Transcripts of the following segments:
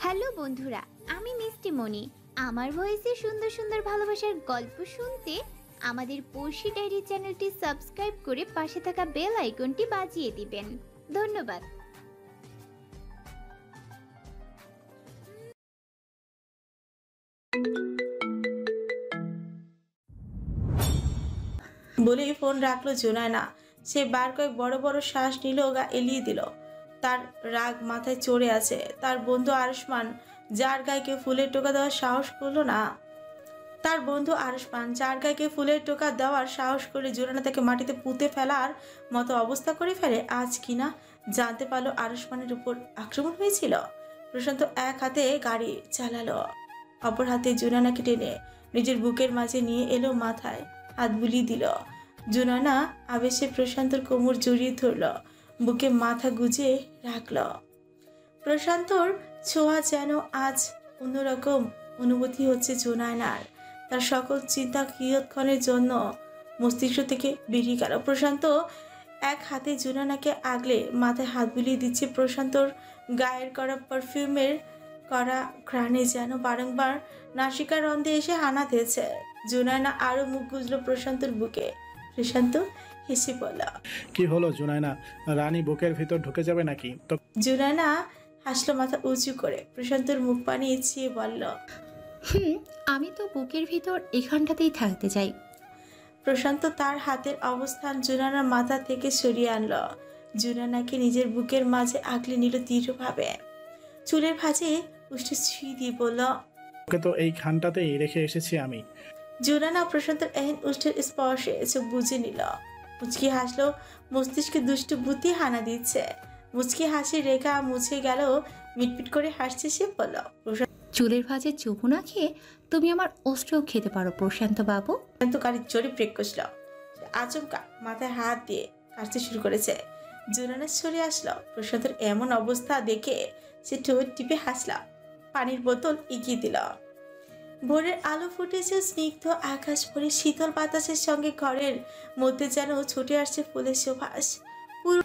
Hello বন্ধুরা, আমি মিষ্টি মনি। আমার ভয়েসে সুন্দর সুন্দর ভালোবাসার গল্প শুনতে আমাদের পড়শি ডায়েরি চ্যানেলটি সাবস্ক্রাইব করে পাশে থাকা বেল আইকনটি বাজিয়ে দিবেন। ধন্যবাদ। বলেই ফোন রাখলো জুনায়না। সে বার কয়েক বড় বড় শ্বাস নিল, গা এলিয়ে দিল। তার রাগ মাথায় চড়ে আছে। তার বন্ধু আরুষ্মান যার গায়ে কেউ ফুলের টোকা দেওয়ার সাহস করলো না, জুনায়না তাকে মাটিতে পুঁতে ফেলার মতো অবস্থা করে ফেলে। আজ কিনা জানতে পারলো আরুষ্মানের উপর আক্রমণ হয়েছিল। প্রশান্ত এক হাতে গাড়ি চালালো, অপর হাতে জুনায়নাকে টেনে নিজের বুকের মাঝে নিয়ে এলো, মাথায় হাত বুলিয়ে দিল। জুনায়না আবেশে প্রশান্তর কোমর জড়িয়ে ধরল, বুকে মাথা গুজে রাখল। প্রশান্তর ছোঁয়া যেন আজ অন্যরকম অনুভূতি হচ্ছে জুনায়নার। তার সকল চিন্তা কিয়ৎক্ষণের জন্য মস্তিষ্ক থেকে বেরিয়ে গেল। প্রশান্ত এক হাতে জুনায়নাকে আগলে মাথায় হাত বুলিয়ে দিচ্ছে। প্রশান্তর গায়ের করা পারফিউমের করা ঘ্রাণে যেন বারংবার নাসিকার রন্ধে এসে হানা দিয়েছে। জুনায়না আরো মুখ গুজলো প্রশান্তর বুকে। প্রশান্ত হেসে বলল, কি হলো জুনায়না, রানী বুকের ভিতর ঢুকে যাবে নাকি? তো জুনায়না হাসলো মাথা উঁচু করে। প্রশান্তর মুখ পানি ইচ্ছিয়ে বলল, আমি তো বুকের ভিতর এখানটাতেই থাকতে চাই। প্রশান্ত তার হাতের অবস্থান জুনায়নার মাথা থেকে সরিয়ে আনলো। জুনায়নাকে নিজের বুকের মাঝে আগলে নিল দৃঢ়ভাবে। চুলের ভাঁজে উষ্ঠে ছুঁই দিয়ে বলল, ওকে তো এই খানটাতেই রেখে এসেছি আমি। জুনায়না প্রশান্তর এহেন উষ্ঠের স্পর্শে চোখ বুঝে নিল। মুচকি হাসলো, মস্তিষ্কে দুষ্টু বুদ্ধি হানা দিচ্ছে। মুচকি হাসির রেখা মুছে গেল, মিটমিট করে হাসছে সে। বলল, চুলের ভাজে চুপু না খেয়ে তুমি আমার অস্ত্রও খেতে পারো প্রশান্ত বাবু। প্রশান্ত গাড়ির জোরে ব্রেক কষল। আচমকা মাথায় হাত দিয়ে কাটতে শুরু করেছে। জুনায়না সরে আসলো। প্রশান্তের এমন অবস্থা দেখে সে ঠোঁট টিপে হাসল, পানির বোতল এগিয়ে দিল। ভোরের আলো ফুটেছে, স্নিগ্ধ আকাশ ভরে শীতল বাতাসের সঙ্গে ঘরের মধ্যে যেন ছুটে আসছে ফুলের সুবাস।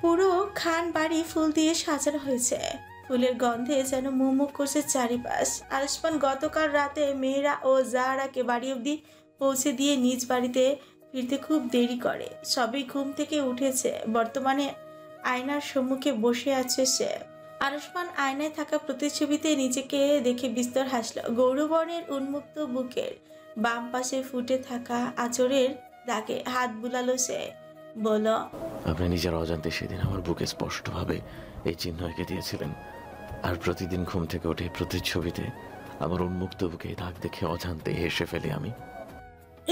পুরো খান বাড়ি ফুল দিয়ে সাজানো হয়েছে। ফুলের গন্ধে যেন মুখ করছে চারিপাশ। আরুষ্মান গতকাল রাতে মেয়েরা ও জাহারাকে বাড়ি অব্দি পৌঁছে দিয়ে নিজ বাড়িতে ফিরতে খুব দেরি করে। সবই ঘুম থেকে উঠেছে। বর্তমানে আয়নার সম্মুখে বসে আছে সে। আরুষ্মান আয়নায় থাকা প্রতিচ্ছবিতে নিজেকে দেখে বিস্তর হাসলো। গৌরবর্ণের উন্মুক্ত বুকের বাম পাশে ফুটে থাকা আঁচড়ের দাগে হাত বুলালো সে। বলল, আপনি নিজের অজান্তে সেদিন আমার বুকে স্পষ্টভাবে এই চিহ্ন এঁকে দিয়েছিলেন। আর প্রতিদিন ঘুম থেকে উঠে প্রতিচ্ছবিতে আমার উন্মুক্ত বুকে দাগ দেখে অজান্তে হেসে ফেলি আমি।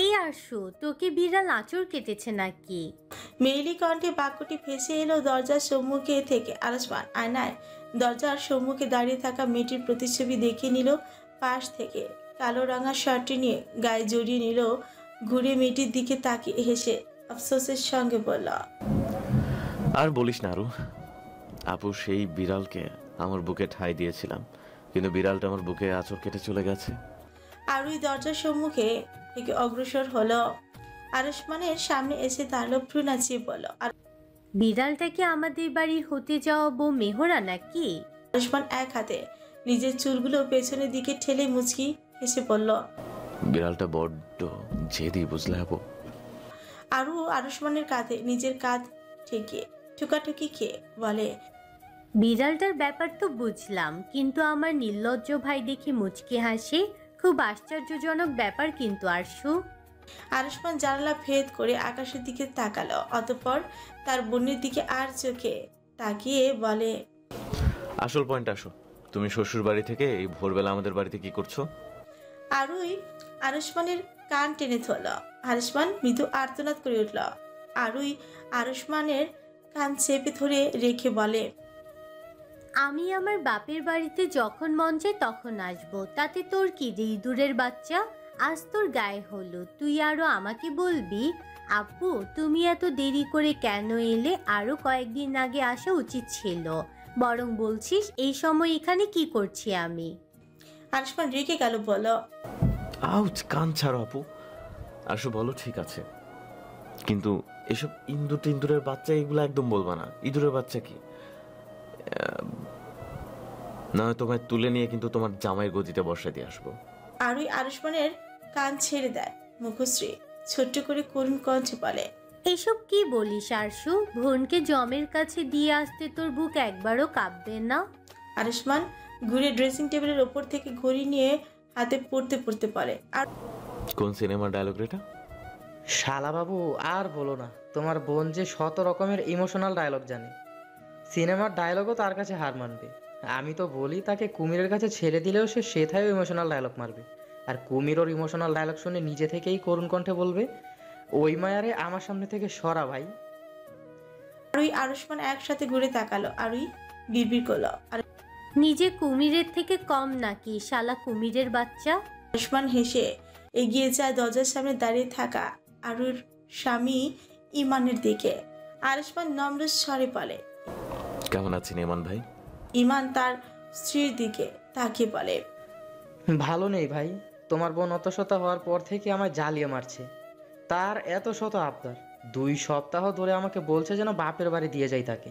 এই আরশু, তোকে বিড়াল আঁচড় কেটেছে নাকি? মেয়েলি কণ্ঠে বাক্যটি ভেসে এলো দরজার সম্মুখে থেকে। আরুষ্মান আয়নায় দরজার সম্মুখে দাঁড়িয়ে থাকা মেয়েটির প্রতিচ্ছবি দেখে নিল পাশ থেকে। কালো রাঙা শার্টটি নিয়ে গায়ে জড়িয়ে নিল। ঘুরে মেয়েটির দিকে তাকিয়ে হেসে আফসোসের সঙ্গে বলল, আর বলিস না আরু, আপু সেই বিড়ালকে আমার বুকে ঠাঁই দিয়েছিলাম, কিন্তু বিড়ালটা আমার বুকে আঁচড় কেটে চলে গেছে। আরুই দরজার সম্মুখে থেকে অগ্রসর হলো। আরুষ্মানের সামনে এসে দাঁড়ালো, ভ্রু নাচিয়ে বলল, বিড়ালটা কি আমাদের বাড়ির হতে যাওয়া বউ মেহরা নাকি? আরুষ্মান এক হাতে নিজের চুলগুলো পেছনের দিকে ঠেলে মুচকি হেসে বলল, বিড়ালটা বড্ড জেদি, বুঝলে আপু। আরু আরুষ্মানের কাঁধে নিজের কাঁধ ঠেকিয়ে ঠুকাঠুকি খেয়ে বলে, বিড়ালটার ব্যাপার তো বুঝলাম, কিন্তু আমার নির্লজ্জ ভাই দেখে মুচকি হাসে। খুব আশ্চর্যজনক ব্যাপার কিন্তু আরশু। আরুষ্মান জানালা ভেদ করে আকাশের দিকে তাকালো, অতঃপর তার বোনের দিকে আর চোখে তাকিয়ে বলে, আসল পয়েন্ট আসো, তুমি শ্বশুর বাড়ি থেকে এই ভোরবেলা আমাদের বাড়িতে কি করছো? আরুই আরুষ্মানের কান টেনে ধরল। আরুষ্মান মৃদু আর্তনাদ করে উঠল। আরুই আরুষ্মানের কান চেপে ধরে রেখে বলে, আমি আমার বাপের বাড়িতে যখন মন চায় তখন আসবো, তাতে তোর কি রে ইঁদুরের বাচ্চা? আজ তোর গায়ে হলো, তুই আরো আমাকে বলবি? আপু, তুমি এত দেরি করে কেন এলে? আরো কয়েকদিন আগে আসা উচিত ছিল। বরং বলছিস এই সময় এখানে কি করছি আমি? আরুষ্মান রেখে গেল, বল, আউচ, কান ছাড়ো আপু। আসো বলো, ঠিক আছে, কিন্তু এসব ইঁদুরের বাচ্চা এগুলো একদম বলবা না। ইঁদুরের বাচ্চা কি? না হয় তোমায় তুলে নিয়ে কিন্তু তোমার জামাইয়ের গদিতে বসে দিয়ে আসবো। আরুই আরুষ্মানের কান ছেড়ে দেয়। মুখশ্রী ছোট্ট করে করুণ কণ্ঠে বলে, এসব কি বলিস আরশু? বোনকে জমের কাছে দিয়ে আসতে তোর বুক একবারও কাঁপবে না? আরুষ্মান ঘুরে ড্রেসিং টেবিলের ওপর থেকে ঘড়ি নিয়ে হাতে পড়তে পড়তে পারে। আর কোন সিনেমার ডায়লগ এটা? শালাবাবু আর বলো না, তোমার বোন যে শত রকমের ইমোশনাল ডায়লগ জানে। সিনেমার ডায়লগও তার কাছে হার মানবে। আমি তো বলি তাকে কুমিরের কাছে ছেড়ে দিলেও সে সেথায়ও ইমোশনাল ডায়লগ মারবে। আর কুমির ওর ইমোশনাল ডায়লগ শুনে নিজে থেকেই করুণ কণ্ঠে বলবে, ওই মায়ারে আমার সামনে থেকে সরা ভাই। আরুই আরুষ্মান একসাথে ঘুরে তাকালো। আরুই বিড়বিড় করলো, আর নিজে কুমিরের থেকে কম নাকি শালা কুমিরের বাচ্চা? আরুষ্মান হেসে এগিয়ে যায় দরজার সামনে দাঁড়িয়ে থাকা আরুর স্বামী ইমানের দিকে। আরুষ্মান নম্র স্বরে বলে, কেমন আছেন ইমান ভাই? ইমান তার স্ত্রীর দিকে তাকিয়ে বলে, ভালো নেই ভাই। তোমার বোন অত শত হওয়ার পর থেকে আমায় জ্বালিয়ে মারছে। তার এত শত আবদার, 2 সপ্তাহ ধরে আমাকে বলছে যেন বাপের বাড়ি দিয়ে যাই তাকে।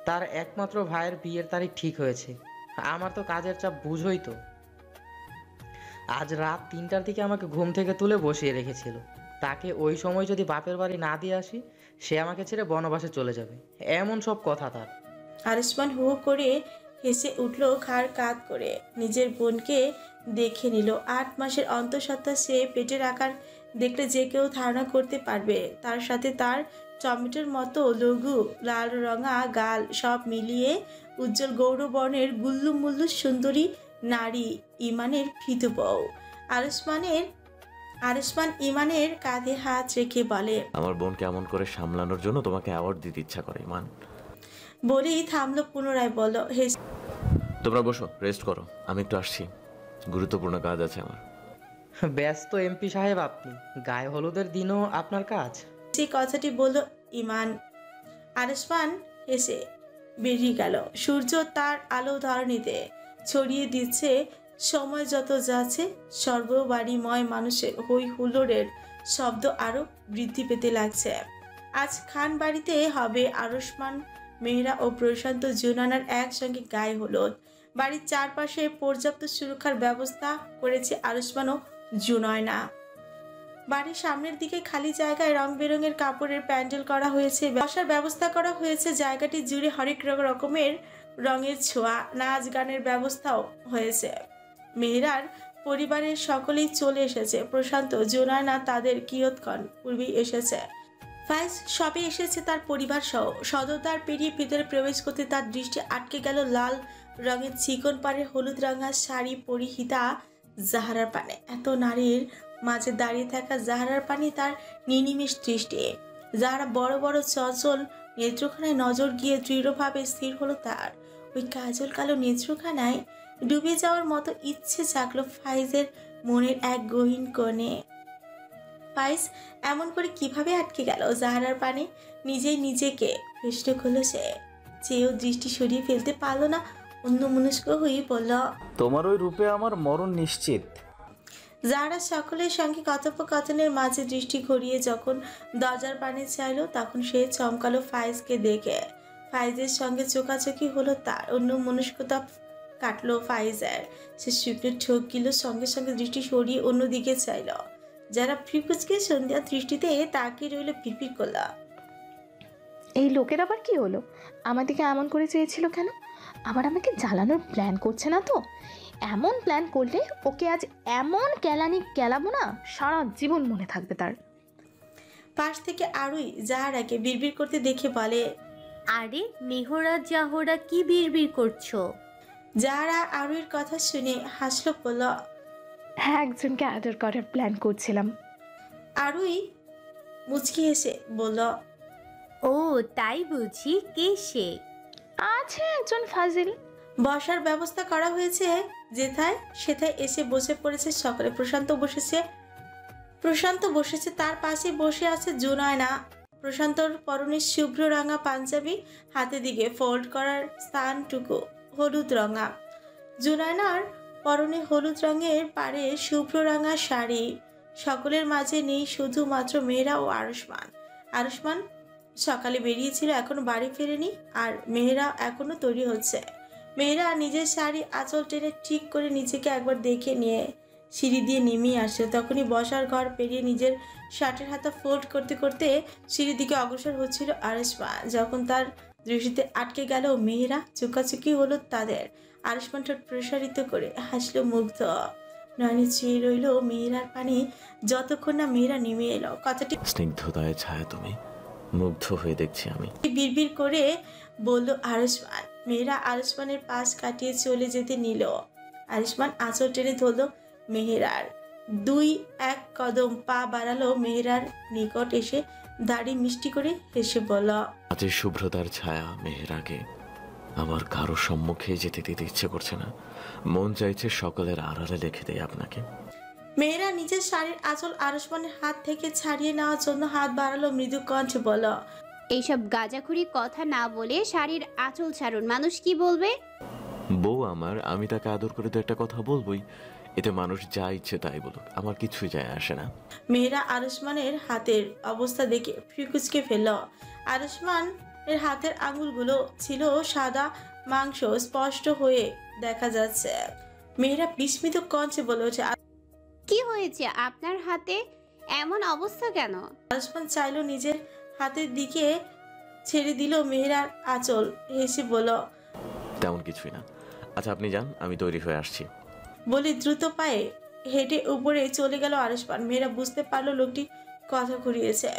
তার একমাত্র ভাইয়ের বিয়ের তারিখ ঠিক হয়েছে। আমার তো কাজের চাপ বুঝোই তো। আজ রাত 3টার দিকে আমাকে ঘুম থেকে তুলে বসিয়ে রেখেছিল। তাকে ওই সময় যদি বাপের বাড়ি না দিয়ে আসি, সে আমাকে ছেড়ে বনবাসে চলে যাবে, এমন সব কথা তার। আরুষ্মান হু করে হেসে উঠল, ঘাড় কাত করে নিজের বোনকে দেখে নিল। 8 মাসের অন্তঃসত্ত্বা সে পেটের আকার দেখলে যে কেউ ধারণা করতে পারবে। তার সাথে তার টমেটোর মতো লঘু লাল রঙা গাল, সব মিলিয়ে উজ্জ্বল গৌরবর্ণের গুল্লু মুল্লু সুন্দরী নারী ইমানের ভীতু বউ। আরুষ্মান ইমানের কাঁধে হাত রেখে বলে, আমার বোনকে এমন করে সামলানোর জন্য তোমাকে অ্যাওয়ার্ড দিতে ইচ্ছা করে ইমান। বলেই থামলো, পুনরায় বলল, হেসে, তোমরা বসো, রেস্ট করো, আমি একটু আসছি, গুরুত্বপূর্ণ কাজ আছে আমার। ব্যস্ত এমপি সাহেব আপনি, গায়ে হলুদের দিনও আপনার কাজ। যে কথাটি বলল ইমান। আরুষ্মান হেসে বেরিয়ে গেল। সূর্য তার আলো ধরণীতে ছড়িয়ে দিচ্ছে। সময় যত যাচ্ছে সর্ববাড়িময় মানুষের হই হুল্লোড়ের শব্দ আরো বৃদ্ধি পেতে লাগছে। আজ খান বাড়িতে হবে আরুষ্মান, মেহরা ও প্রশান্ত জুনানার একসঙ্গে গায়ে হলুদ। বাড়ির চারপাশে পর্যাপ্ত সুরক্ষার ব্যবস্থা করেছে আরুষ্মান ও জুনয়না। বাড়ির সামনের দিকে খালি জায়গায় রং বেরঙের কাপড়ের প্যান্ডেল করা হয়েছে, বসার ব্যবস্থা করা হয়েছে। জায়গাটি জুড়ে হরেক রকমের রঙের ছোঁয়া, নাচ গানের ব্যবস্থাও হয়েছে। মেহরার পরিবারের সকলেই চলে এসেছে। প্রশান্ত, জুনায়না তাদের কিয়ৎক্ষণ পূর্বেই এসেছে। ফাইজ সবে এসেছে তার পরিবার সহ। সদরদ্বার পেরিয়ে ভিতরে প্রবেশ করতে তার দৃষ্টি আটকে গেল লাল রঙের চিকন পাড়ের হলুদ রঙা শাড়ি পরিহিতা জাহারার পানে। এত নারীর মাঝে দাঁড়িয়ে থাকা জাহারার পানি তার নিনিমেষ দৃষ্টি। যাহারা বড় বড় চঞ্চল নেত্রখানায় নজর গিয়ে দৃঢ়ভাবে স্থির হলো তার। ওই কাজল কালো নেত্রখানায় ডুবে যাওয়ার মতো ইচ্ছে জাগলো ফাইজের মনের এক গহীন কোণে। ফাইজ এমন করে কিভাবে আটকে গেল জাহারার পানে? নিজেই নিজেকে প্রশ্ন করলো সে। চেয়েও দৃষ্টি সরিয়ে ফেলতে পারলো না। অন্য মনস্ক হয়ে বলল, তোমার ওই রূপে আমার মরণ নিশ্চিত। যারা সকলের সঙ্গে কথোপকথনের মাঝে দৃষ্টি ঘুরিয়ে যখন দরজার পানে চাইলো, তখন সে চমকালো ফাইজকে দেখে। ফাইজের সঙ্গে চোখাচোখি হলো তার। অন্য মনস্কতা কাটলো ফাইজের। সে শুকনো ঠোক গিল, সঙ্গে সঙ্গে দৃষ্টি সরিয়ে অন্যদিকে চাইল। যারা ফ্রিকুচকে সন্ধ্যা দৃষ্টিতে তাকিয়ে রইল, পিপির করল, এই লোকের আবার কি হলো? আমার দিকে এমন করে চেয়েছিল কেন? আবার আমাকে জ্বালানোর প্ল্যান করছে না তো? এমন প্ল্যান করলে ওকে আজ এমন কেলানি কেলাবো না, সারা জীবন মনে থাকবে তার। পাশ থেকে আরুই জাহারাকে বিড়বিড় করতে দেখে বলে, আরে মেহরা জাহরা কি বিড়বিড় করছো? যারা আরুইর কথা শুনে হাসলো, বলল, হ্যাঁ, একজনকে আদর করার প্ল্যান করছিলাম। আরুই মুচকি হেসে বলল, ও তাই বুঝি, কে সে? আছে একজন ফাজিল। বসার ব্যবস্থা করা হয়েছে, যেথায় সেথায় এসে বসে পড়েছে সকলে। প্রশান্ত বসেছে, তার পাশে বসে আছে জুনয়না। প্রশান্তর পরনে শুভ্র রাঙা পাঞ্জাবি, হাতে দিকে ফোল্ড করার স্থানটুকু হলুদ রঙা। জুনয়নার পরনে হলুদ রঙের পাড়ে শুভ্র রাঙা শাড়ি। সকলের মাঝে নেই শুধুমাত্র মেহরা ও আরুষ্মান সকালে বেরিয়েছিল, এখনো বাড়ি ফেরেনি। আর মেহরা এখনো তৈরি হচ্ছে। মেয়েরা নিজের শাড়ি আঁচল টেনে ঠিক করে নিজেকে একবার দেখে নিয়ে সিঁড়ি দিয়ে নেমে আসে। তখনই বসার ঘর পেরিয়ে নিজের শার্টের হাতা ফোল্ড করতে করতে সিঁড়ির দিকে অগ্রসর হচ্ছিল আরিশমা। যখন তার দৃষ্টিতে আটকে গেল মেয়েরা, চোখাচোখি হলো তাদের। আরিশমান ঠোঁট প্রসারিত করে হাসলো মুগ্ধ নয়নে চেয়ে রইল মেয়েরার পানি যতক্ষণ না মেয়েরা নেমে এলো। কথাটি স্নিগ্ধতায় ছায়া তুমি, মুগ্ধ হয়ে দেখছি আমি। বিড়বিড় করে বলল আরিশমান। মেয়েরা আরিশমানের পাশ কাটিয়ে চলে যেতে নিল। আরিশমান আঁচল টেনে ধরল মেহেরার। 2-1 কদম পা বাড়ালো মেহেরার নিকট এসে দাড়ি মিষ্টি করে হেসে বলল, আজের শুভ্রতার ছায়া মেহেরাকে আমার কারো সম্মুখে যেতে দিতে ইচ্ছে করছে না। মন চাইছে সকলের আড়ালে রেখে দেয় আপনাকে। মেয়েরা নিজের শাড়ির আঁচল আরিশমানের হাত থেকে ছাড়িয়ে নেওয়ার জন্য হাত বাড়ালো মৃদু কণ্ঠে বলল, এইসব গাঁজাখুরি কথা না বলে শাড়ির আঁচল ছাড়ুন, মানুষ কি বলবে? বউ আমার, আমি তাকে আদর করে তো একটা কথা বলবোই। এতে মানুষ যা ইচ্ছে তাই বলুক, আমার কিছুই যায় আসে না। মেয়েরা আরিশমানের হাতের অবস্থা দেখে ফ্রিকুচকে ফেলল। আরিশমানের হাতের আঙুলগুলো ছিল সাদা মাংস, স্পষ্ট হয়ে দেখা যাচ্ছে। মেয়েরা বিস্মিত কণ্ঠে বলে ওঠে, কি হয়েছে আপনার হাতে, এমন অবস্থা কেন? আরিশমান চাইলো নিজের হাতের দিকে, ছেড়ে দিল মেহেরার আঁচল, হেসে বলল, তেমন কিছুই না। আচ্ছা আপনি যান, আমি তৈরি হয়ে আসছি। বলে দ্রুত পায়ে হেঁটে উপরে চলে গেল আরিশমান। মেয়েরা বুঝতে পারলো লোকটি কথা ঘুরিয়েছে।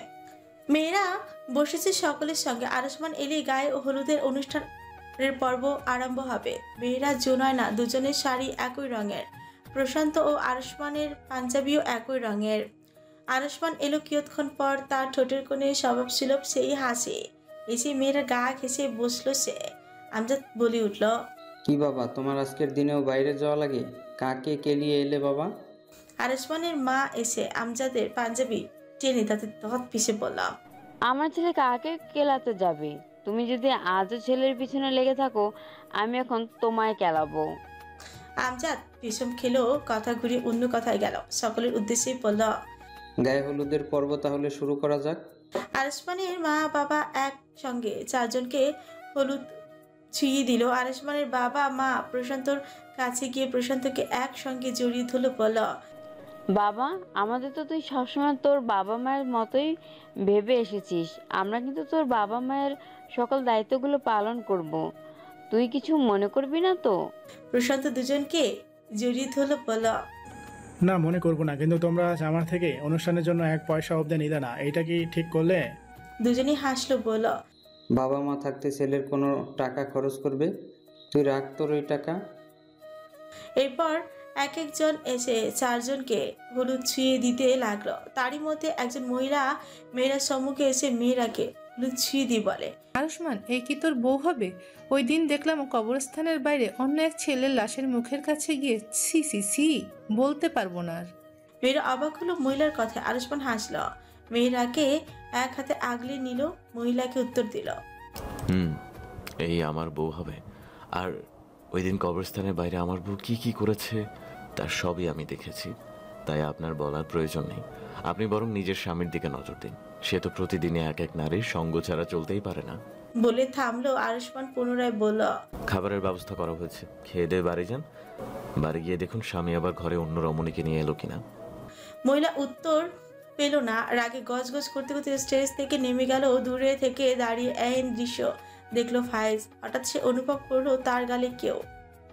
মেয়েরা বসেছে সকলের সঙ্গে। আরিশমান এলেই গায়ে হলুদের অনুষ্ঠানের পর্ব আরম্ভ হবে। মেয়েরা জুনয়না দুজনের শাড়ি একই রঙের, প্রশান্ত ও আরিশমানের পাঞ্জাবিও একই রঙের। আরিশমান এলো কিয়ৎক্ষণ পর, তার ঠোঁটের কোণে স্বভাব সুলভ সেই হাসি। এসে মেয়েরা গা ঘেঁষে বসলো সে। আমজাদ বলে উঠল, কি বাবা, তোমার আজকের দিনেও বাইরে যাওয়া লাগে? কাকে কেলিয়ে এলে বাবা? আরিশমানের মা এসে আমজাদের পাঞ্জাবি টেনে তাতে দাঁত পিষে বললাম, আমার ছেলে কাকে কেলাতে যাবে? তুমি যদি আজও ছেলের পিছনে লেগে থাকো, আমি এখন তোমায় কেলাবো। আমজাদ বিষম খেলো, কথা ঘুরিয়ে অন্য কথায় গেল। সকলের উদ্দেশ্যেই বলল, গায়ে হলুদের পর্ব তাহলে শুরু করা যাক। আরিশমানের মা বাবা একসঙ্গে 4 জনকে হলুদ ছুঁয়ে দিল। আরিশমানের বাবা মা প্রশান্তর কাছে গিয়ে প্রশান্তকে একসঙ্গে জড়িয়ে ধরলো, বলল, বাবা, আমাদের তো তুই সবসময় তোর বাবা মায়ের মতোই ভেবে এসেছিস। আমরা কিন্তু তোর বাবা মায়ের সকল দায়িত্বগুলো পালন করব। তুই কিছু মনে করবি না তো? প্রশান্ত দুজনকে জড়িয়ে ধরলো, বলল, না মনে করবো না, কিন্তু তোমরা আজ আমার থেকে অনুষ্ঠানের জন্য 1 পয়সা অবধি নিলে না, এইটা কি ঠিক করলে? দুজনই হাসলো, বলল, বাবা মা থাকতে ছেলের কোনো টাকা খরচ করবে? তুই রাখ তোর ওই টাকা। এরপর এক একজন এসে 4 জনকে হলুদ ছুঁয়ে দিতে লাগলো। তারই মধ্যে একজন মহিলা মেয়েরার সম্মুখে এসে মেয়েরাকে হলুদ ছুঁয়ে দিয়ে বলে, আয়ুষ্মান, এই কি তোর বউ হবে? ওই দিন দেখলাম কবরস্থানের বাইরে অন্য এক ছেলের লাশের মুখের কাছে গিয়ে সি সি সি বলতে পারবো না আর। মেয়েরা অবাক হলো মহিলার কথা। আরিশমান হাসলো, মেয়েরাকে এক হাতে আগলে নিল, মহিলাকে উত্তর দিল, এই আমার বউ হবে। আর ওই দিন কবরস্থানের বাইরে আমার বউ কি কি করেছে তার সবই আমি দেখেছি, তাই আপনার বলার প্রয়োজন নেই। আপনি বরং নিজের স্বামীর দিকে নজর দিন। সে তো প্রতিদিনই এক এক নারীর সঙ্গ ছাড়া চলতেই পারে না। বলে থামলো। আরিশমান পুনরায় বলল, খাবারের ব্যবস্থা করা হয়েছে, খেয়ে দিয়ে বাড়ি যান। বাড়ি গিয়ে দেখুন স্বামী আবার ঘরে অন্য রমণীকে নিয়ে এলো কিনা। মহিলা উত্তর পেল না। রাগে গজগজ করতে করতে স্টেজ থেকে নেমে গেল। দূরে থেকে দাঁড়িয়ে এই দৃশ্য দেখলো ফায়েজ। হঠাৎ সে অনুভব করলো তার গালে কেউ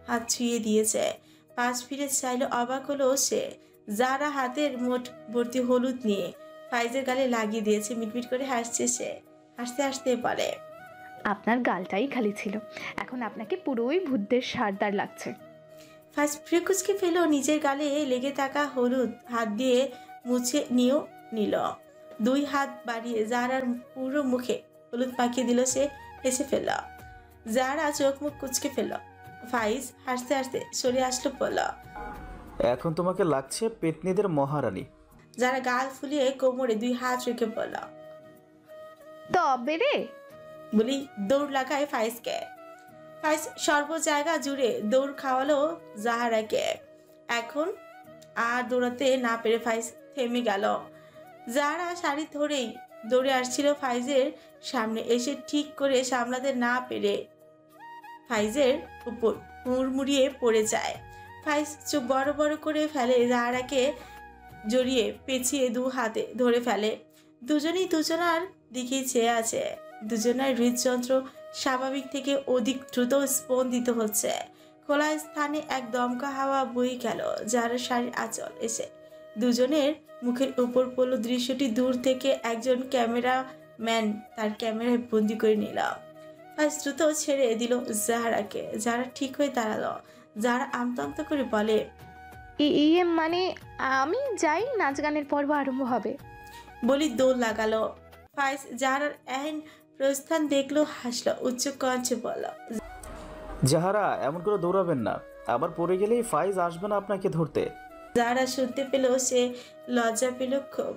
হাত ছুঁয়ে দিয়েছে। পাশ ফিরে চাইলো, অবাক হলো সে। যারা হাতের মোট ভর্তি হলুদ নিয়ে ফায়েজের গালে লাগিয়ে দিয়েছে। মিটমিট করে হাসছে সে। হাসতে হাসতে বলে, আপনার গালটাই খালি ছিল, এখন আপনাকে পুরোই ভূতদের সারদার লাগছে। ফায়েজ ফ্রিকুচকে ফেলো। নিজের গালে লেগে থাকা হলুদ হাত দিয়ে মুছে নিয়েও নিল। 2 হাত বাড়িয়ে যারার পুরো মুখে হলুদ মাখিয়ে দিল সে। হেসে ফেলল। যারা চোখ মুখ কুচকে ফেলল। ফাইজ হাসতে হাসতে সরে আসলো, বলল, এখন তোমাকে লাগছে পেতনিদের মহারানী। যারা গাল ফুলিয়ে কোমরে 2 হাত রেখে বলল, তবে রে বলি দৌড় লাগায় ফাইজকে। ফাইজ সর্ব জায়গা জুড়ে দৌড় খাওয়ালো জাহারাকে। এখন আর দৌড়াতে না পেরে ফাইজ থেমে গেল। যারা শাড়ি ধরেই দৌড়ে আসছিল ফাইজের সামনে, এসে ঠিক করে সামলাতে না পেরে ফাইজের উপর মুড়মুড়িয়ে পড়ে যায়। ফাইজ চোখ বড় বড় করে ফেলে, জাহারাকে জড়িয়ে পেঁচিয়ে দু হাতে ধরে ফেলে। দুজনেই দুজনার দিকে চেয়ে আছে। দুজনের হৃদযন্ত্র স্বাভাবিক থেকে অধিক দ্রুত স্পন্দিত হচ্ছে। খোলা স্থানে এক দমকা হাওয়া বয়ে গেল, যার শাড়ির আঁচল এসে দুজনের মুখের উপর পড়ল। দৃশ্যটি দূর থেকে একজন ক্যামেরাম্যান তার ক্যামেরায় বন্দি করে নিল। ফাইজ দ্রুত ছেড়ে দিল জাহারাকে। যারা ঠিক হয়ে দাঁড়ালো। যারা আমতা আমতা করে বলে, ইয়ে মানে আমি যাই, নাচ গানের পর্ব আরম্ভ হবে। বলি দৌড় লাগালো। ফাইজ জাহারার এহেন প্রস্থান দেখলো, হাসলো, উচ্চ কণ্ঠে বলল, জাহারা এমন করে দৌড়াবেন না, আবার পড়ে গেলেই ফাইজ আসবে না আপনাকে ধরতে। যারা শুনতে পেল সে লজ্জা পেল খুব।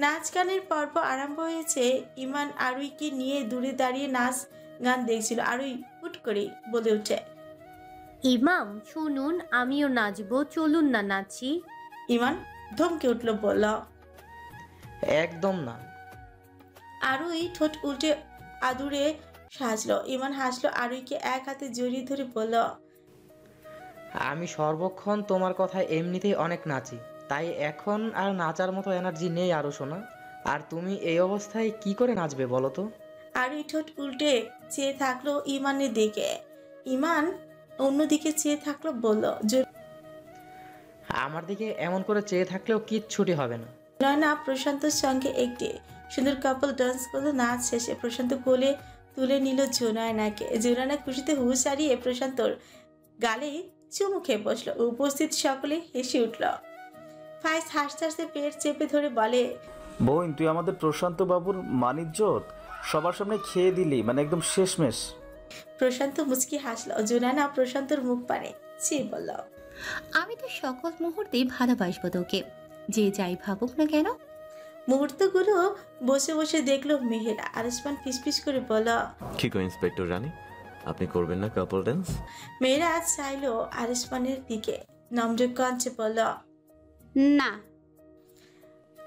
নাচ গানের পর্ব আরম্ভ হয়েছে। ইমান আরুইকে নিয়ে দূরে দাঁড়িয়ে নাচ গান দেখছিল। আরুই হুট করে বলে ওঠে, ইমাম শুনুন, আমিও নাচবো, চলুন না নাচি। ইমান ধমকে উঠলো, বলল, একদম না। আরুই ঠোঁট উল্টে আদুরে সাজলো। ইমান হাসলো, আরুইকে এক হাতে জড়িয়ে ধরে বলল, আমি সর্বক্ষণ তোমার কথায় এমনিতেই অনেক নাচি, তাই এখন আর নাচার মতো এনার্জি নেই আরো শোনা। আর তুমি এই অবস্থায় কি করে নাচবে বলো তো? আরুই ঠোঁট উল্টে চেয়ে থাকলো ইমানের দিকে। ইমান অন্যদিকে চেয়ে থাকলো, বলল, আমার দিকে এমন করে চেয়ে থাকলেও কিচ্ছুটি হবে না। জোনায়না প্রশান্তর সঙ্গে একটি সুন্দর কাপল ডান্স করলো। নাচ শেষে প্রশান্ত কোলে তুলে নিল জোনায়নাকে। জোনায়না খুশিতে হুশ হারিয়ে প্রশান্তর গালে চুমু খেয়ে বসলো। উপস্থিত সকলে হেসে উঠল। ফাইজ হাসতে হাসতে পেট চেপে ধরে বলে, বোন, তুই আমাদের প্রশান্ত বাবুর মানিজ্জত সবার সামনে খেয়ে দিলি, মানে একদম শেষমেশ। প্রশান্ত মুচকি হাসলো। জোনায়না প্রশান্তর মুখ পানে চেয়ে বলল, আমি তো সকল মুহূর্তেই ভালোবাসবো তোকে, যে যাই ভাবুক না কেন। মুহূর্তগুলো বসে বসে দেখলো মেহেরা। আরিসমান ফিসফিস করে বলল, কি গো ইন্সপেক্টর রানী, আপনি করবেন না কাপল ডান্স? মেহেরা চাইলো আরিসমানের দিকে, নম্র কণ্ঠে বলল, না।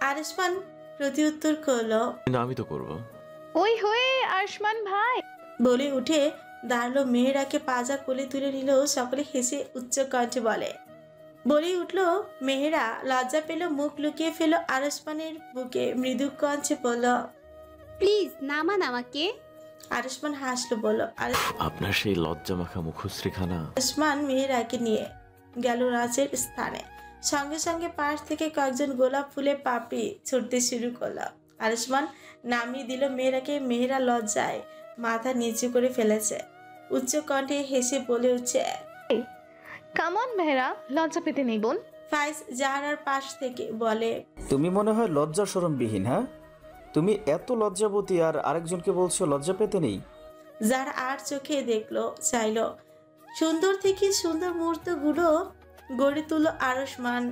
আরিসমান প্রতিউত্তর করলো, কিন্তু আমি তো করব। ওই হয়ে আরশমান ভাই বলে উঠে দাঁড়ালো। মেহেরাকে পাজা কোলে তুলে নিল। সকলে হেসে উচ্চ কণ্ঠে বলেই উঠলো মেহেরা। লজ্জা পেল, মুখ লুকিয়ে ফেল আরিসমানের বুকে। মৃদু কণ্ঠে বলল, প্লিজ নামান আমাকে। আরিসমান হাসলো, বলল, আপনার সেই লজ্জা মাখা মুখশ্রীখানা। আরিসমান মেহেরাকে নিয়ে গেল নাচের স্থানে। সঙ্গে সঙ্গে পাশ থেকে কয়েকজন গোলাপ ফুলে পাপড়ি ছুটতে শুরু করলো। আরিসমান নামিয়ে দিল মেহেরাকে। মেহেরা লজ্জায় মাথা নিচু করে ফেলেছে। উচ্চ কণ্ঠে হেসে বলে উঠছে, কামন মেহেরা, লজ্জা পেতে নেই বোন। ফাইজ জাহারার পাশ থেকে বলে, তুমি মনে হয় লজ্জা শরমবিহীন। হ্যাঁ, তুমি এত লজ্জাবতী আর আরেকজনকে বলছো লজ্জা পেতে নেই। যার আর চোখে দেখলো, চাইলো। সুন্দর থেকে সুন্দর মুহূর্তগুলো গড়ে তুলো আরশমান।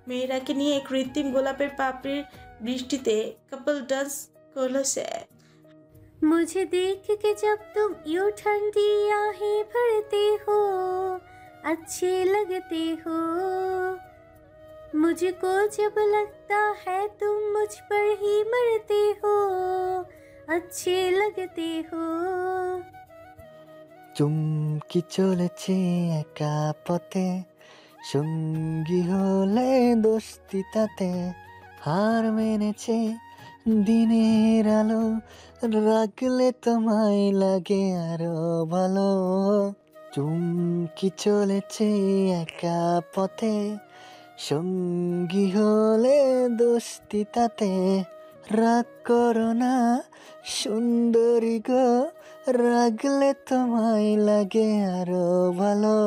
মেয়েরাকে নিয়ে কৃত্রিম গোলাপের পাপড়ির বৃষ্টিতে কাপল ডান্স করলো সে। मुझे देख के जब तुम यूं ठंडी आहें भरते हो, अच्छे लगते हो। मुझको जब लगता है तुम मुझ पर ही मरते हो, अच्छे लगते हो। চুমকি চলেছে একা পথে, সঙ্গী হলে দোস্তি তাতে, হার মেনেছে দিনের আলো, রাখলে তোমায় লাগে আরো ভালো। চুমকি চলেছে একা পথে, সঙ্গী হলে দোস্তি তাতে, রাগ করো না সুন্দরী গো, রাখলে তোমায় লাগে আরো ভালো।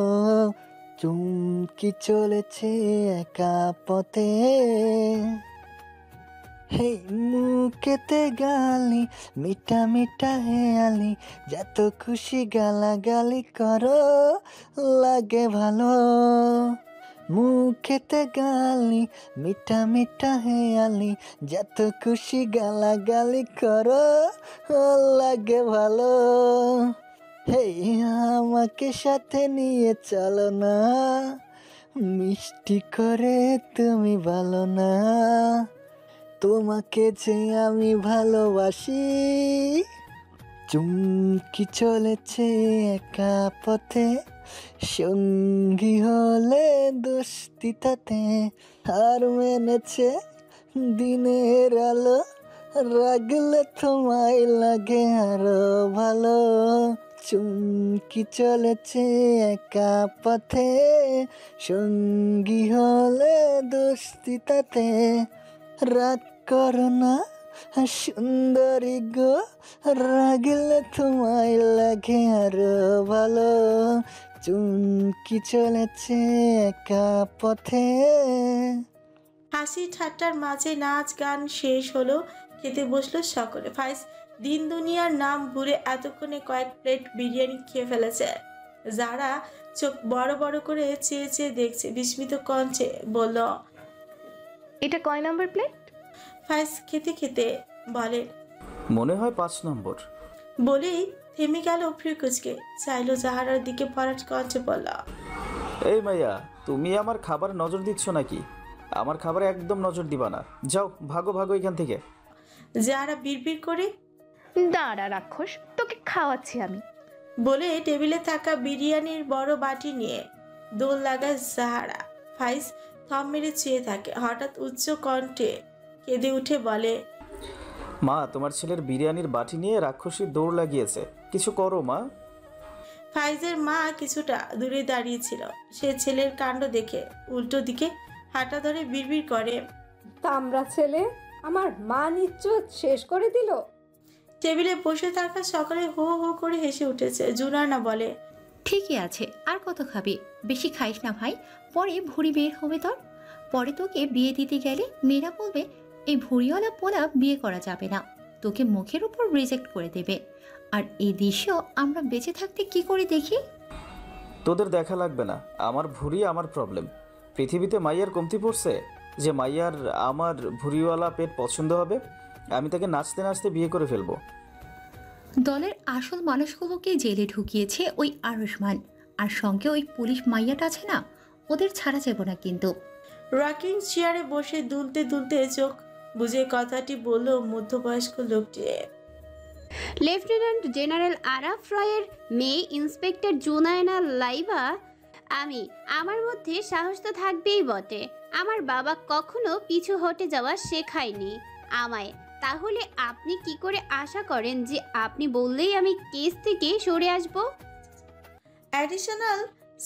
চুমকি চলেছে একা পথে। হে মুখেতে গালি, মিঠা মিঠা হেয়ালি, যত খুশি গালাগালি করো লাগে ভালো। মুখেতে গালি, মিঠা মিঠা হেয়ালি, যত খুশি গালাগালি করো লাগে ভালো। হে আমাকে সাথে নিয়ে চলো না, মিষ্টি করে তুমি ভালো না, তোমাকে যে আমি ভালোবাসি, চুমকি চলেছে একা পথে, সঙ্গী হলে দোস্তি তাতে, হার মেনেছে দিনের আলো, রাগলে তোমায় লাগে আরো ভালো। চুমকি চলেছে একা পথে, সঙ্গী হলে দোস্তি তাতে, রাগ করো না সুন্দরী গো, রাগলে তোমায় লাগে আরো ভালো। চুমকি চলেছে একা পথে। হাসি ঠাট্টার মাঝে নাচ গান শেষ হলো, খেতে বসলো সকলে। ফাইজ দিন দুনিয়ার নাম ভুলে এতক্ষণে কয়েক প্লেট বিরিয়ানি খেয়ে ফেলেছে। যারা চোখ বড় বড় করে চেয়ে চেয়ে দেখছে, বিস্মিত কণ্ঠে বলল, এটা কয় নম্বর প্লেট? ফাইজ খেতে খেতে বলে, মনে হয় 5 নম্বর। বলেই থেমে গেল ফ্রিকুচকে, চাইলো জাহারার দিকে ভরাট কণ্ঠে বলল, এই মাইয়া, তুমি আমার খাবারে নজর দিচ্ছ নাকি? আমার খাবারে একদম নজর দিবা না। যাও, ভাগো ভাগো এখান থেকে। জাহারা বিড়বিড় করে, দাঁড়া রাক্ষস, তোকে খাওয়াচ্ছি আমি, বলে টেবিলে থাকা বিরিয়ানির বড় বাটি নিয়ে দোল লাগায় জাহারা। ফাইজ থম মেরে চেয়ে থাকে, হঠাৎ উচ্চ কণ্ঠে কেঁদে উঠে বলে, মা, তোমার ছেলের বিরিয়ানির বাটি নিয়ে রাক্ষসী দৌড় লাগিয়েছে, কিছু করো মা। ফাইজের মা কিছুটা দূরে দাঁড়িয়েছিল। সে ছেলের কাণ্ড দেখে উল্টো দিকে হাঁটা ধরে বিড়বিড় করে, তামরা ছেলে আমার মান ইজ্জত শেষ করে দিল। টেবিলে বসে থাকা সকলে হো হো করে হেসে উঠেছে। জুনানা বলে, ঠিকই আছে, আর কত খাবি? বেশি খাইস না ভাই, পরে ভুঁড়ি বের হবে তোর। পরে তোকে বিয়ে দিতে গেলে মেয়েরা বলবে এই ভুঁড়িওয়ালা পোলা বিয়ে করা যাবে না, তোকে মুখের উপর রিজেক্ট করে দেবে। আর এই দৃশ্য আমরা বেঁচে থাকতে কি করে দেখি? তোদের দেখা লাগবে না, আমার ভুঁড়ি আমার প্রবলেম। পৃথিবীতে মাইয়ার কমতি পড়ছে যে মাইয়ার আমার ভুঁড়িওয়ালা পেট পছন্দ হবে? আমি তাকে নাচতে নাচতে বিয়ে করে ফেলবো। দলের আসল মানুষগুলোকে জেলে ঢুকিয়েছে ওই আরুষ্মান, আর সঙ্গে ওই পুলিশ মাইয়াটা আছে না, ওদের ছাড়া যাব না কিন্তু। রকিং চেয়ারে বসে দুলতে দুলতে চোখ বুঝে কথাটি বলল মধ্যবয়স্ক লোকটি। লেফটেন্যান্ট জেনারেল আরাফ রয়ের মেয়ে ইন্সপেক্টর জুনায়না লাইবা। আমার মধ্যে সাহস তো থাকবেই বটে। আমার বাবা কখনো পিছু হটে যাওয়া শেখায়নি আমায়। তাহলে আপনি কি করে আশা করেন যে আপনি বললেই আমি কেস থেকে সরে আসব? Additional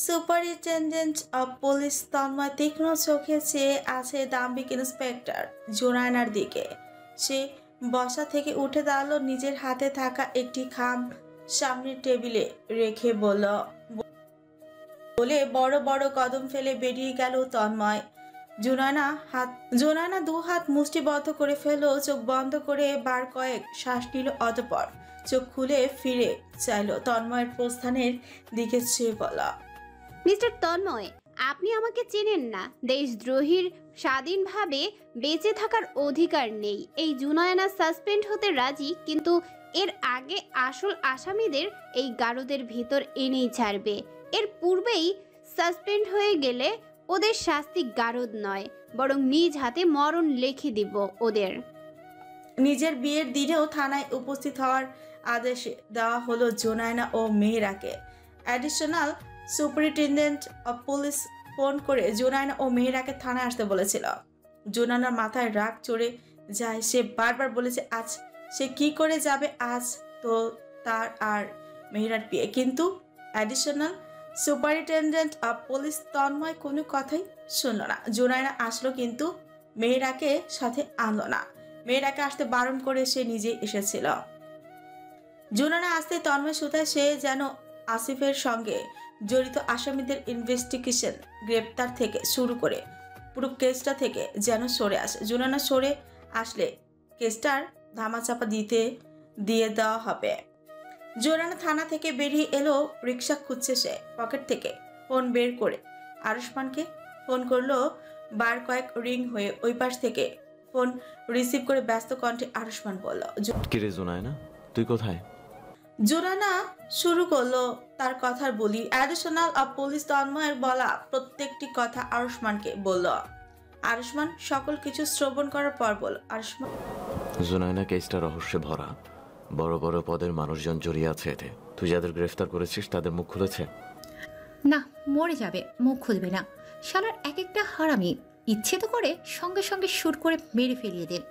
superintendent of police Tanmoy তীক্ষ্ণ চোখে চেয়ে আছে দাম্ভিক ইন্সপেক্টর জোনায়নার দিকে। সে বসা থেকে উঠে দাঁড়ালো, নিজের হাতে থাকা একটি খাম সামনের টেবিলে রেখে বলে বড় বড় কদম ফেলে বেরিয়ে গেল তন্ময়। জোনায়না 2 হাত মুষ্টিবদ্ধ করে ফেললো, চোখ বন্ধ করে বার কয়েক শ্বাস নিল, অতঃপর চোখ খুলে ফিরে চাইল তন্ময়ের প্রস্থানের দিকে চেয়ে বলা, মিস্টার তন্ময়, আপনি আমাকে চেনেন না। দেশদ্রোহীর স্বাধীনভাবে বেঁচে থাকার অধিকার নেই। এই জুনায়না সাসপেন্ড হতে রাজি, কিন্তু এর আগে আসল আসামিদের এই গারদের ভিতর এনেই ছাড়বে। এর পূর্বেই সাসপেন্ড হয়ে গেলে ওদের শাস্তি গারদ নয়, বরং নিজ হাতে মরণ লিখে দিব ওদের। নিজের বিয়ের দিনেও থানায় উপস্থিত হওয়ার আদেশ দেওয়া হলো জোনায়না ও মেহেরাকে। Additional superintendent of police phone করে জোনায়না ও মেহেরাকে থানায় আসতে বলেছিল। জোনায়নার মাথায় রাগ চড়ে যায়। সে বারবার বলেছে আজ সে কি করে যাবে, আজ তো তার আর মেহেরার বিয়ে। কিন্তু additional superintendent of police Tanmoy কোনো কথাই শুনল না। জোনায়না আসলো, কিন্তু মেহেরাকে সাথে আনলো না। মেয়েরাকে আসতে বারণ করে সে নিজেই এসেছিল। জোনায়না আসতে তন্ময় সুতায় সে যেন আসিফের সঙ্গে জড়িত আসামিদের ইনভেস্টিগেশন, গ্রেপ্তার থেকে শুরু করে পুরো কেসটা থেকে যেন সরে আসে। জোনায়না সরে আসলে কেসটার ধামাচাপা দিয়ে দেওয়া হবে। জোনায়না থানা থেকে বেরিয়ে এলো, রিক্সা খুঁজছে সে। পকেট থেকে ফোন বের করে আরুষ্মানকে ফোন করলো। বার কয়েক রিং হয়ে ওই পাশ থেকে ফোন রিসিভ করে ব্যস্ত কণ্ঠে আরুষ্মান বলল, কিরে জোনায়না, তুই কোথায়? জোনায়না শুরু করলো তার কথার বলি। অ্যাডিশনাল অফ পুলিশ তন্ময়ের বলা প্রত্যেকটি কথা আরুষ্মানকে বলল। আরুষ্মান সকল কিছু শ্রবণ করার পর বলল, আরুষ্মান, জোনায়না কেসটা রহস্যে ভরা, বড় বড় পদের মানুষজন জড়িয়ে আছে এতে। তুই যাদের গ্রেফতার করেছিস তাদের মুখ খুলেছে? না, মরে যাবে, মুখ খুলবে না। শালার এক একটা হারামি, ইচ্ছে তো করে সঙ্গে সঙ্গে শুট করে মেরে ফেলিয়ে দেন।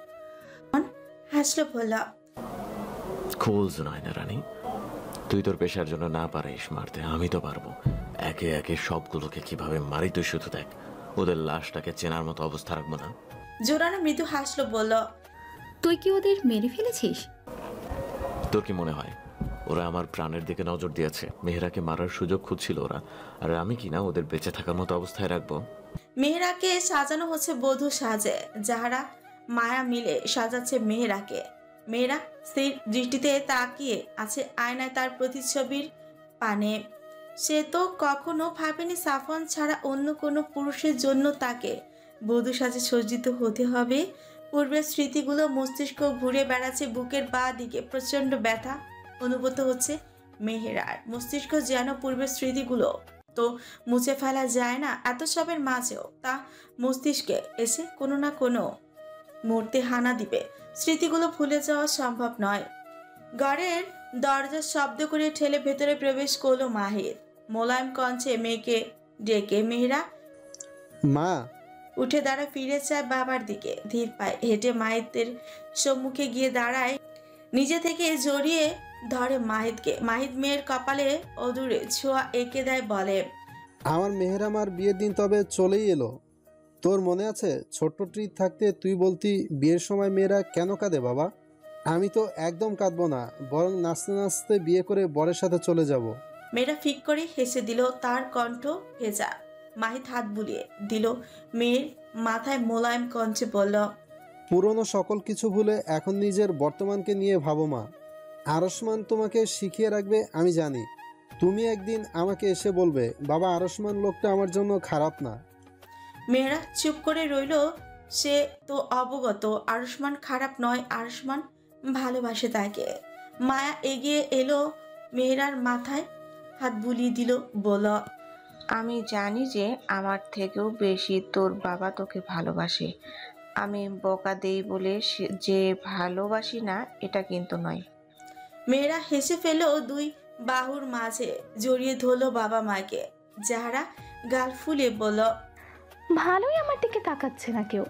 হাসলো বলল, খুল জুনায়না রানী, তুই তোর পেশার জন্য না পারিস মারতে, আমি তো পারবো। একে একে সবগুলোকে কিভাবে মারি তুই শুধু দেখ। ওদের লাশটাকে চেনার মতো অবস্থা রাখবো না। জোরানা মৃদু হাসলো বলল, তুই কি ওদের মেরে ফেলেছিস? তোর কি মনে হয় ওরা আমার প্রাণের দিকে নজর দিয়েছে? মেহেরাকে মারার সুযোগ খুঁজছিল ওরা, আর আমি কিনা ওদের বেঁচে থাকার মতো অবস্থায় রাখবো? মেহেরাকে সাজানো হচ্ছে বধূ সাজে, যাহারা মায়া মিলে সাজাচ্ছে মেহেরাকে। মেয়েরা স্থির দৃষ্টিতে তাকিয়ে আছে আয়নায় তার প্রতিচ্ছবির পানে। সে তো কখনো ভাবেনি সাফন ছাড়া অন্য কোনো পুরুষের জন্য তাকে বধূ সাজে সজ্জিত হতে হবে। পূর্বের স্মৃতিগুলো মস্তিষ্ক ঘুরে বেড়াচ্ছে বুকের বাঁ দিকে। প্রচন্ড ব্যথা অনুভূত হচ্ছে মেহেরার। মস্তিষ্ক যেন পূর্বের স্মৃতিগুলো তো মুছে ফেলা যায় না, এত সবের মাঝেও তা মস্তিষ্কে এসে কোনো না কোনো মুহূর্তে হানা দিবে। স্মৃতিগুলো ভুলে যাওয়া সম্ভব নয়। ঘরের দরজা শব্দ করে ঠেলে ভেতরে প্রবেশ করলো মাহির। মোলায়েম কণ্ঠে মেয়েকে ডেকে, মেহেরা। মা। উঠে দাঁড়া, ফিরে যায় বাবার দিকে। ধীর পায়ে হেঁটে মাহিদের সম্মুখে গিয়ে দাঁড়ায়, নিজে থেকে জড়িয়ে ধরে মাহিদকে। মাহিদ মেয়ের কপালে অদূরে ছোঁয়া এঁকে দেয়, বলে, আমার মেহের আমার বিয়ের দিন তবে চলেই এলো। তোর মনে আছে ছোট্ট ট্রিট থাকতে তুই বলতি বিয়ের সময় মেয়েরা কেন কাঁদে বাবা? আমি তো একদম কাঁদবো না, বরং নাচতে নাচতে বিয়ে করে বরের সাথে চলে যাব। মেয়েরা ফিক করে হেসে দিল, তার কণ্ঠ ভেজা। মাহিদ হাত বুলিয়ে দিল মেয়ের মাথায়, মোলায়েম কণ্ঠে বলল, পুরনো সকল কিছু ভুলে এখন নিজের বর্তমানকে নিয়ে ভাবো মা। আরসমান তোমাকে শিখিয়ে রাখবে আমি জানি। তুমি একদিন আমাকে এসে বলবে, বাবা আরসমান লোকটা আমার জন্য খারাপ না। মেয়েরা চুপ করে রইল। সে তো অবগত আরসমান খারাপ নয়, আরসমান ভালোবাসে তাকে। মায়া এগিয়ে এলো, মেয়েরার মাথায় হাত বুলিয়ে দিল, বলল, আমি জানি যে আমার থেকেও বেশি তোর বাবা তোকে ভালোবাসে। আমি বকা দেই বলে যে ভালোবাসি না এটা কিন্তু নয়। মেয়েরা হেসে ফেল, দুই বাহুর মাঝে জড়িয়ে ধরলো বাবা মাকে। যাহারা গাল ফুলে বলল, ভালোই আমার দিকে তাকাচ্ছে না কেউ।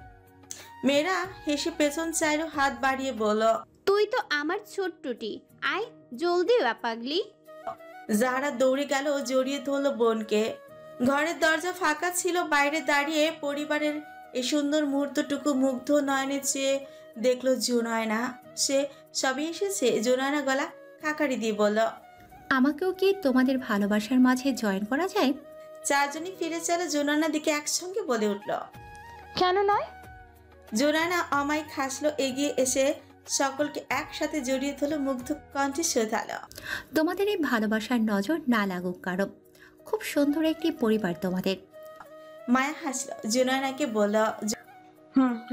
মেয়েরা হেসে পেছন চাইলো, হাত বাড়িয়ে বলল, তুই তো আমার ছোট্টটি, আয় জলদি পাগলি। যাহারা দৌড়ে গেল, জড়িয়ে ধরলো বোনকে। ঘরের দরজা ফাঁকা ছিল। বাইরে দাঁড়িয়ে পরিবারের এই সুন্দর মুহূর্তটুকু মুগ্ধ নয়নে চেয়ে দেখলো জুনায়না। সে সবই এসেছে। জুনায়না গলা খাকারি দিয়ে বলল, আমাকেও কি তোমাদের ভালোবাসার মাঝে জয়েন করা যায়? চারজনই ফিরে চলে জুনায়নার দিকে একসঙ্গে বলে উঠল, কেন নয়? জুনায়না অমায়িক হাসলো, এগিয়ে এসে সকলকে একসাথে জড়িয়ে ধরলো, মুগ্ধ কণ্ঠে শোধালো, তোমাদের এই ভালোবাসার নজর না লাগুক কারো। খুব সুন্দর একটি পরিবার তোমাদের। মায়া হাসলো, জুনায়নাকে বলল,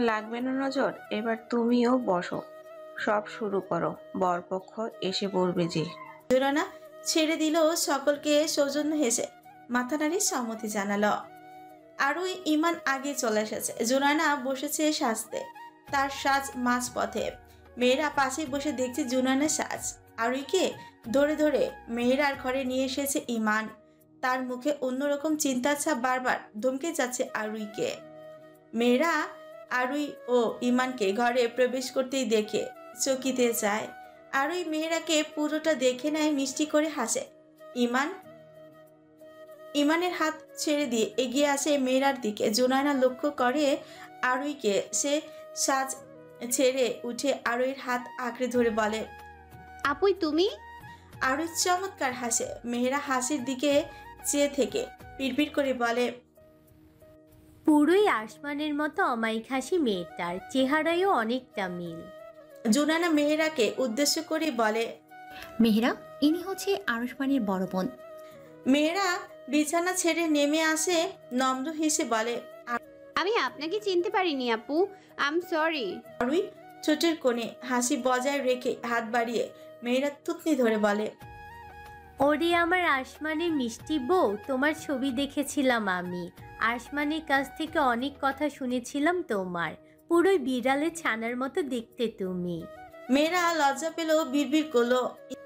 লাগবে না নজর। এবার তুমিও বসো, সব শুরু করো। বরপক্ষ এসে পড়বে যে। জুনায়না ছেড়ে দিল সকলকে। সৌজন্য হেসে মাথা নাড়ি সম্মতি জানালো। আরও ইমান আগে চলে এসেছে। জুনায়না বসেছে সাজতে, তার সাজ মাঝ পথে। মেয়েরা পাশে বসে দেখছে জুনায়নার সাজ। আরুইকে ধরে ধরে মেয়েরার ঘরে নিয়ে এসেছে ইমান। তার মুখে অন্যরকম চিন্তার ছাপ বারবার ধমকে যাচ্ছে আরুইকে। মেয়েরা আরুই ও ইমানকে ঘরে প্রবেশ করতেই দেখে চকিতে যায়। আরুই মেয়েরাকে পুরোটা দেখে নেয়, মিষ্টি করে হাসে। ইমানের হাত ছেড়ে দিয়ে এগিয়ে আসে মেয়েরার দিকে। জুনায়না লক্ষ্য করে আরুইকে। সে সাজ ছেড়ে উঠে আরুইয়ের হাত আঁকড়ে ধরে বলে, আপুই তুমি? আরুই চমৎকার হাসে। মেয়েরা হাসির দিকে চেয়ে থেকে পিড়পিড় করে বলে, পুরোই আসমানের মতো অমায়িক হাসি মেয়েটার, চেহারায়ও অনেকটা মিল। জুনায়না মেহেরাকে উদ্দেশ্য করে বলে, মেহেরা ইনি হচ্ছে আরসমানের বড় বোন। মেয়েরা বিছানা ছেড়ে নেমে আসে, নম্র হেসে বলে, আমি আপনাকে চিনতে পারিনি আপু, আই এম সরি। আরুই ছোটের কোণে হাসি বজায় রেখে হাত বাড়িয়ে মেয়েরা থুতনি ধরে বলে, ওরে আমার আসমানের মিষ্টি বউ, তোমার ছবি দেখেছিলাম আমি। আসমানের কাছ থেকে অনেক কথা শুনেছিলাম তোমার। পুরোই বিড়ালের ছানার মতো দেখতে তুমি। মেয়েরা লজ্জা পেল, বিড়বিড় করলো।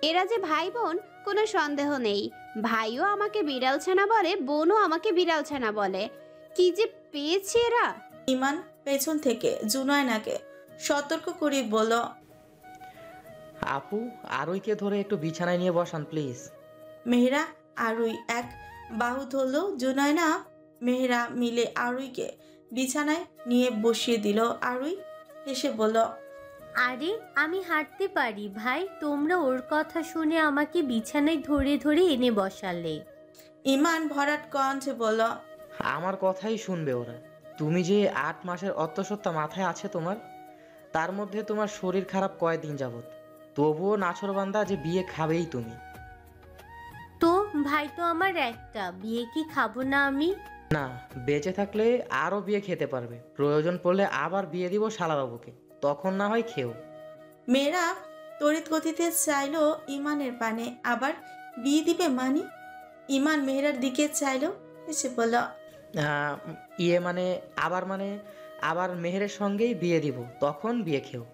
এরা যে ভাই বোন কোনো সন্দেহ নেই। ভাইও আমাকে বিড়াল ছানা বলে, বোনও আমাকে বিড়াল ছানা বলে। কি যে পেয়েছে এরা। ইমান পেছন থেকে জুনায়নাকে সতর্ক করে বলল, আপু আরুইকে ধরে একটু বিছানায় নিয়ে বসান প্লিজ। মেহেরা আরুই এক বাহু ধরল। জুনায়না মেহেরা মিলে আরুইকে বিছানায় নিয়ে বসিয়ে দিল। আরুই হেসে বলল, আরে আমি হাঁটতে পারি ভাই, তোমরা ওর কথা শুনে আমাকে বিছানায় ধরে ধরে এনে বসালে। ইমান ভরাট কণ্ঠে বলল, আমার কথাই শুনবে ওরা। তুমি যে 8 মাসের অত্যসত্ত্বা মাথায় আছে তোমার, তার মধ্যে তোমার শরীর খারাপ কয়দিন যাবত, তবুও নাছরবান্দা যে বিয়ে খাবেই তুমি। তো ভাই তো আমার একটা, বিয়ে কি খাবো না আমি? না, বেঁচে থাকলে আরো বিয়ে খেতে পারবে, প্রয়োজন পড়লে আবার বিয়ে দিব শালাবাবুকে, তখন না হয় খেও। মেয়েরা তড়িৎ গতিতে চাইলো ইমানের পানে, আবার বিয়ে দিবে মানি? ইমান মেহেরার দিকে চাইলো, এসে বলল, মানে আবার মেহেরের সঙ্গেই বিয়ে দিব, তখন বিয়ে খেও।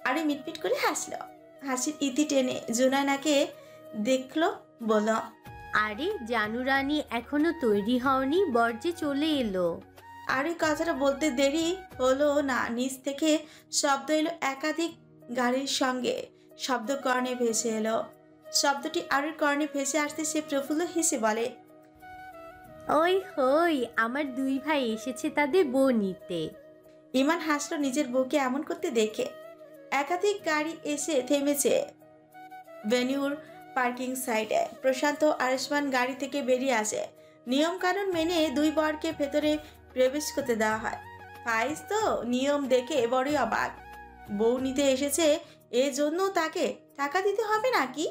আরে মিটমিট করে হাসলো। হাসির ইতি টেনে জুনায়নাকে দেখলো, বলল, আরে জানু রানী এখনো তৈরি হওনি, বর্জে চলে এলো। আর এই কথাটা বলতে দেরি হলো না, নিচ থেকে শব্দ এলো। একাধিক গাড়ির সঙ্গে শব্দ কর্ণে ভেসে এলো। শব্দটি আরুর কর্ণে ভেসে আসতে সে প্রফুল্ল হেসে বলে, ওই হই, আমার 2 ভাই এসেছে তাদের বউ নিতে। ইমান হাসলো নিজের বউকে এমন করতে দেখে। একাধিক গাড়ি এসে থেমেছে ভেনিউর পার্কিং সাইডে। প্রশান্ত আয়ুষ্মান গাড়ি থেকে বেরিয়ে আসে। নিয়ম কানুন মেনে 2 বরকে ভেতরে প্রবেশ করতে দেওয়া হয়। ফাইজ তো নিয়ম দেখে বড়ই অবাক। বউ নিতে এসেছে, এজন্য তাকে টাকা দিতে হবে নাকি?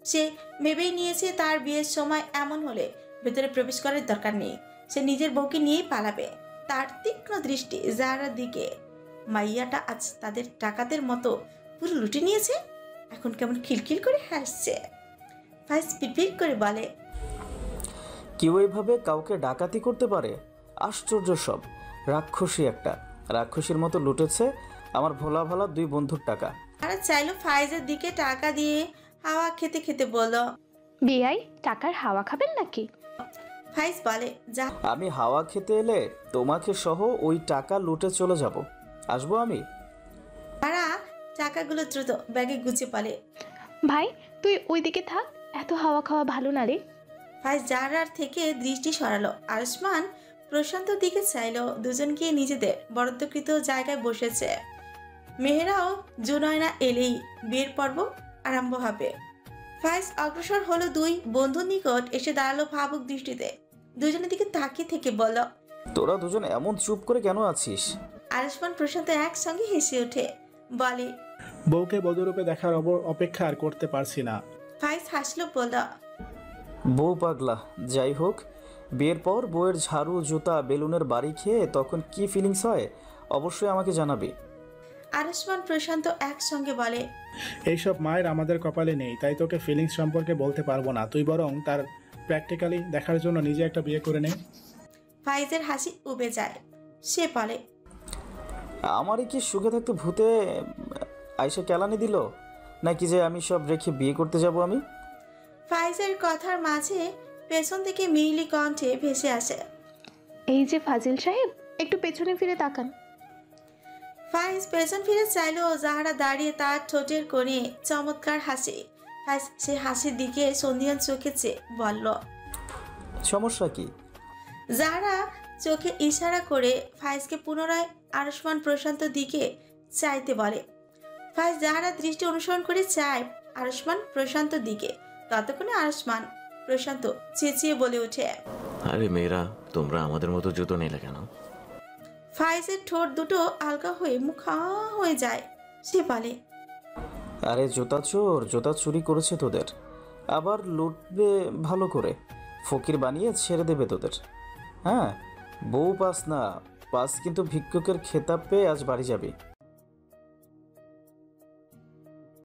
সে ভেবেই নিয়েছে তার বিয়ের সময় এমন হলে ভেতরে প্রবেশ করার দরকার নেই, সে নিজের বউকে নিয়েই পালাবে। তার তীক্ষ্ণ দৃষ্টি যারার দিকে। মাইয়াটা আজ তাদের ডাকাতের মতো পুরো লুটে নিয়েছে, এখন কেমন খিলখিল করে হাসছে। ফাইজ পিটপিট করে বলে, কেউ এইভাবে কাউকে ডাকাতি করতে পারে? আশ্চর্য সব। রাক্ষসী একটা, রাক্ষসীর মতো লুটেছে আমার ভোলা ভালা 2 বন্ধুর টাকা। আর চাইলো ফাইজের দিকে টাকা দিয়ে হাওয়া খেতে খেতে বলল, বেআই টাকার হাওয়া খাবেন নাকি? ফাইজ বলে, যা। আমি হাওয়া খেতে এলে তোমাকে সহ ওই টাকা লুটে চলে যাব। আসবো আমি? তারা টাকাগুলো দ্রুত ব্যাগে গুছিয়ে বলে, ভাই তুই ওই দিকে থাক, এত হাওয়া খাওয়া ভালো না রে। ফাইজ জারার থেকে দৃষ্টি সরালো। আয়ুষ্মান প্রশান্তর দিকে চাইলো। দুজন গিয়ে নিজেদের বরাদ্দকৃত জায়গায় বসেছে। মেহেরাও জুনায়না এলেই বিয়ের পর্ব আরম্ভ হবে। ফাইজ অগ্রসর হলো 2 বন্ধুর নিকট, এসে দাঁড়ালো ভাবুক দৃষ্টিতে। দুজনের দিকে তাকিয়ে থেকে বলল, তোরা দুজন এমন চুপ করে কেন আছিস? আয়ুষ্মান প্রশান্ত একসঙ্গে হেসে ওঠে, বলে, বউকে বধূরূপে দেখার অপেক্ষা আর করতে পারছি না। ফাইজ হাসলো, বলল, বউ পাগলা। যাই হোক, বিয়ের পর বউয়ের ঝাড়ু, জুতা, বেলুনের বাড়ি খেয়ে তখন কি ফিলিংস হয় অবশ্যই আমাকে জানাবি। আয়ুষ্মান প্রশান্ত একসঙ্গে বলে, এইসব মায়ের আমাদের কপালে নেই, তাই তোকে ফিলিংস সম্পর্কে বলতে পারবো না। তুই বরং তার প্র্যাকটিক্যালি দেখার জন্য নিজে একটা বিয়ে করে নে। ফাইজের হাসি উবে যায়। সে বলে, আমারই কি সুখে থাকতে ভূতে আইসা কেলানি দিল নাকি যে আমি সব রেখে বিয়ে করতে যাব আমি? ফাইজের কথার মাঝে পেছন থেকে মিলি কণ্ঠে ভেসে আসে, এই যে ফাজিল সাহেব, একটু পেছনে ফিরে তাকান। ফাইজ পেছন ফিরে চাইলো। যাহারা দাঁড়িয়ে, তার ঠোঁটের কোণে চমৎকার হাসি। ফাইজ সে হাসির দিকে সন্ধিয়ান চোখে চেয়ে বলল, সমস্যা কি? যাহারা চোখে ইশারা করে ফাইজকে পুনরায় আয়ুষ্মান প্রশান্ত দিকে চাইতে বলে। ফাইজ যাহারা দৃষ্টি অনুসরণ করে চায় আয়ুষ্মান প্রশান্ত দিকে। ততক্ষণে আয়ুষ্মান প্রশান্ত চেঁচিয়ে বলে ওঠে, আরে মেয়েরা, তোমরা আমাদের মতো জুতো নিলে কেন? ফাইজের ঠোঁট দুটো আলগা হয়ে মুখা হয়ে যায়। সে বলে, আরে জুতা চোর, জুতা চুরি করেছে তোদের, আবার লুটবে ভালো করে, ফকির বানিয়ে ছেড়ে দেবে তোদের। হ্যাঁ, বউ পাস না পাস, কিন্তু ভিক্ষুকের খেতাব পেয়ে আজ বাড়ি যাবি।